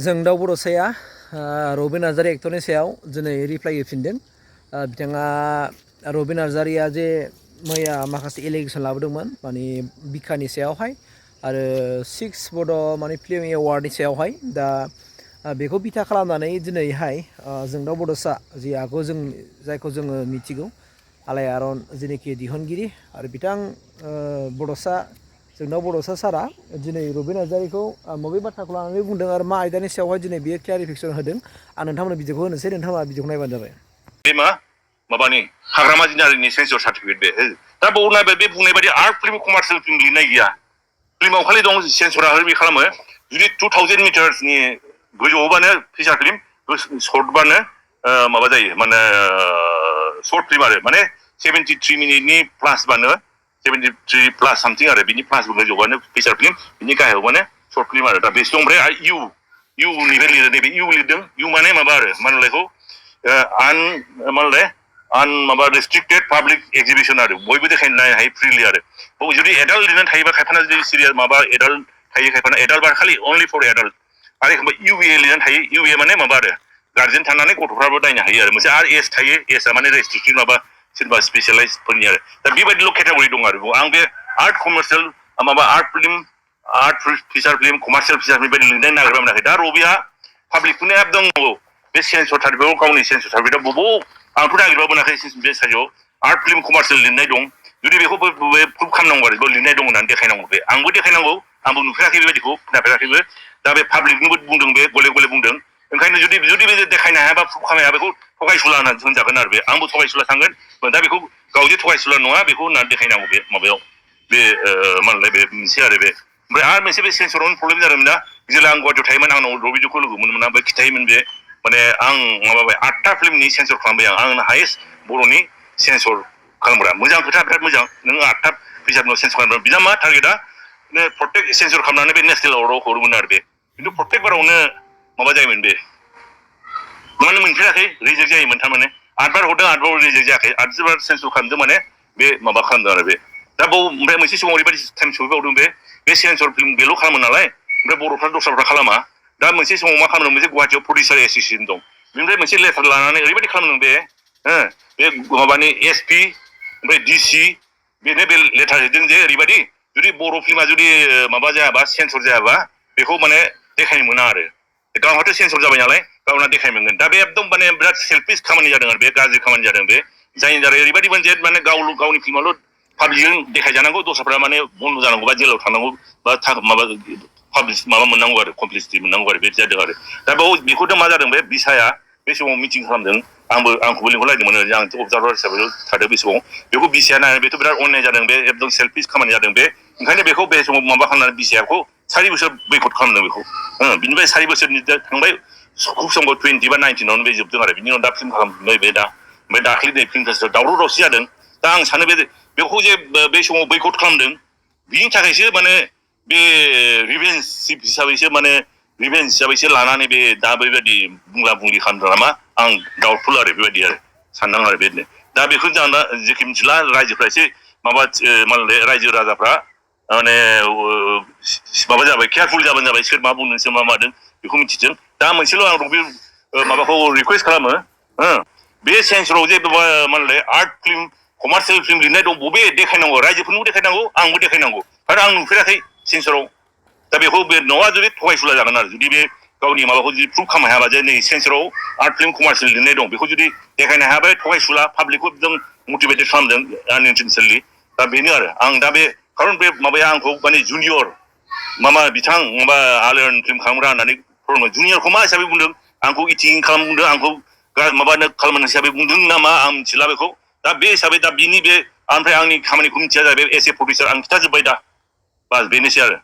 जोंदाव बड'साया रबि नार्जारी एक्टरनि सायाव दिनै रिप्लाइ होफिनदों। बिथाङा रबि नार्जारीया जे मैया माखासे एलिगेसन लाबोदोंमोन माने बिखानि सायावहाय आरो 6 बड' माने फिल्म एवार्डनि सायावहाय दा बेखौ बिथा खालामनानै दिनैहाय जोंदाव बड'सा जि आखौ जायखौ जोङो मिथिगौ आलायारन जेनेखि दिहुनगिरि आरो बिथां बड'सा जोंदाव बड'सा सारा दिनै रबि नार्जारीखौ बबे बाथ्राखौ लानानै बुंदों आरो मा आयदानि सायावहाय दिनै बियो क्लियारिफिकेसन होदों आं नोंथांमोननो भिडिअखौ होनोसै नोंथाङा भिडिअखौ नायबानो जाबाय। बे माबानि हाग्रामा जिनारिनि सेन्सर सार्टिफिकेट बे दा बाव नायबाय बे बुंनाय बायदि आर्ट फिल्म कमार्शियेल फिल्म लिरनाय गैया। फिल्माव खालि दं सेन्सरा बे खालामो जुदि 2000 मिटार्सनि गोजौआवबानो फिचार फिल्म सर्टबानो माबा जायो माने सर्ट फिल्म आरो माने 73 मिनिटनि प्लास बानो 73 प्लास सामथिं आरो बिनि प्लास गोजौआनो फिचार फिल्म बिनि गाहायावबानो सर्ट फिल्म आरो दा बेसो ओमफ्राय इउ निफ्राय लिरो नैबे इउ लिरदों इउ माने माबा आरो मा होनलायखौ माबा रेस्ट्रिक्टेड पाब्लिक एक्जिबिशन आरो बयबो देखायनो हायो फ्रिलि आरो जुदि एडाल्ट लिरनानै थायोबा खायफाना जुदि सिरियास माबा एडाल्ट थायो खायफाना एडाल्ट बा खालि अनलि फर एडाल्ट आरो एखमबा इउए लिरनानै थायो इउए माने माबा आरो गार्जेन थानानै गथ'फ्राबो नायनो हायो आरो मोनसे आर एस थायो एसआ माने रेस्ट्रिक्टेड माबा सोरबा स्पेसियालाइजफोरनि आरो दा बेबायदिल' केटेगरि दं आरो आं बे आर्ट कमार्शियेल माबा art film art feature film commercial feature film बायदि लिरनाय नागिरबा मोनाखै दा रबिया पाब्लिकखौनो एकदम बे सेन्सर सार्टिफिकेटआव गावनि सेन्सर सार्टिफिकेटआव बबाव आंथ' नागिरबा मोनाखै बे साइडआव आर्ट फिल्म कमार्शियेल लिरनाय दं जुदि बेखौ प्रुभ खालामनांगौ आरो लिरनाय दं होननानै देखायनांगौ बे आंबो देखायनांगौ आंबो नुफेराखै बेबायदिखौ खोनाफेराखैबो दा बे पाब्लिकनोबो बुंदों बे गले गले बुंदों ओंखायनो जुदि बे देखायनो हायाबा प्रुभ खालामनो हाया बेखौ थगायसुला होननानै होनजागोन आरो बे आंबो थगायसुला थांगोन दा बेखौ गावजे थगायसुला नङा बेखौ होननानै देखायनांगौ बे माबायाव बे मानलाय बे मोनसे आरो बे ओमफ्राय आरो मोनसे बे सेन्सरावनो प्रब्लेम जादोंमोन ना जेला आं गुवाहाटियाव थायोमोन आंनाव रबिजोखौ लोगो मोनोमोन ओमफ्राय खिथायोमोन बे माने आं माबाबाय 8टा फिल्मनि सेन्सर खालामबाय आं हाइस्ट बर'नि सेन्सर खालामग्रा मोजां खोथा बिराद मोजां नों 8टा फिल्मआव सेन्सर खालामग्रा बिना मा टारगेटआ प्रत्येक सेन्सर खालामनानै बे नेसनेल अवार्डआव हरोमोन आरो बे खिन्थु प्रत्येक बारावनो माबा जायोमोन बे माने मोनफेराखै रिजेक्ट जायोमोन थारमाने 8 बार हरदों 8 बार रिजेक्ट जायाखै 8 बार सेन्सर खालामदों माने बे माबा खालामदों आरो बे दा बाव ओमफ्राय मोनसे समाव ओरैबायदि टाइम सफैबावदों बे सेन्सर फिल्म बेल' खालामो नालाय ओमफ्राय बर'फ्रा दस्राफ्रा खालामा दा मोनसे समाव मा खालामदों मोनसे गुवाहाटियाव प्रडिउसार एस'सिएसन दं बेनिफ्राय मोनसे लेटार लानानै ओरैबायदि खालामदों बे माबानि एसपि ओमफ्राय डिसि बेनो बे लेटार हैदों जे ओरैबायदि जुदि बर' फिल्मा जुदि माबा जायाबा सेन्सर जायाबा बेखौ माने देखायनो मोना आरो गावहाथ' सेन्सर जाबाय नालाय गावना देखाय मोनगोन दा बे एकदम माने बिराद सेल्फिस खामानि जादों आरो बे गाज्रि खामानि जादों बे जायनि दारै ओरैबायदिमोन जे माने गावनि फिल्माल' पाब्लिकजों देखायजानांगौ दस्राफ्रा माने बन्द जानांगौ बा जेलाव थांनांगौ बा माबा पाब्लिस माबा मोननांगौ आरो कमप्लिसिटि मोननांगौ आरो बे जादों आरो दा बेखौथ' मा जादों बे बिसाया बे समाव मिटिं खालामदों आंखौबो लिंहरलायदोंमोन आं अबजार्भार हिसाबै थादों बे समाव बेखौ बिसाया नायनानै बेथ' बिराद अन्याय जादों बे एकदम सेल्फिस खामानि जादों बे ओंखायनो बेखौ बे समाव माबा खालामनानै बिसायाखौ 4 बोसोर बैकट खालामदों बेखौ बिनिफ्राय 4 बोसोरनि थांबाय खुब समखौ 20 बा 19आवनो बे जोबदों आरो बिनि उनाव दा फिल्म खालामफिनबाय बे दा ओमफ्राय दाख्लि नै फिल्म फेस्टिभेल दावराव दावसि जादों दा आं सानो बेखौ जे बे समाव बैकट खालामदों बिनि थाखायसो माने बे रिभेन्स हिसाबैसो लानानै बे दा बेबायदि बुंला बुंलि खालामदों नामा आं डाउटफुल आरो बेबायदि आरो सानदों आरो बेनो दा बेखौ जों जेखि मिथिला रायजोफ्रा एसे माबा रायजो राजाफ्रा माने माबा जाबाय केयारफुल जाबानो जाबाय सोर मा बुंदों सोर मा मादों बेखौ मिथिदों दा मोनसेल' आं बे माबाखौ रिकुवेस्ट खालामो बे सेन्सराव जे माने आर्ट फिल्म कमार्शियेल फिल्म लिरनाय दं बबे देखायनांगौ रायजोफोरनोबो देखायनांगौ आंबो देखायनांगौ आरो आं नुफेराखै सेन्सराव दा बेखौ बे नङा जुदि थगायसुला जागोन आरो जुदि बे गावनि माबाखौ जुदि प्रुभ खालामनो हायाबा जे नै सेन्सराव आर्ट फिल्म कमार्शियेल लिरनाय दं बेखौ जुदि देखायनो हायाबा थगायसुला पाब्लिकखौ एकदम मटिभेटेड खालामदों आनइन्टेनसनेलि दा बेनो आरो आं दा बे खारन बे माबाया आंखौ माने जुनियर माबा बिथां माबा आलियन फिल्म खालामग्रा होननानै फोरमाय जुनियरखौ मा हिसाबै बुंदों आंखौ इटिं खालाम बुंदों आंखौ माबानो खालामनो हिसाबै बुंदों ना मा आं मिथिला बेखौ दा बे हिसाबै दा बिनि बे ओमफ्राय आंनि खामानिखौ मिथिया जाहैबाय एस ए प्रडिउसार आं खिथाजोब्बाय दा बास बेनोसै आरो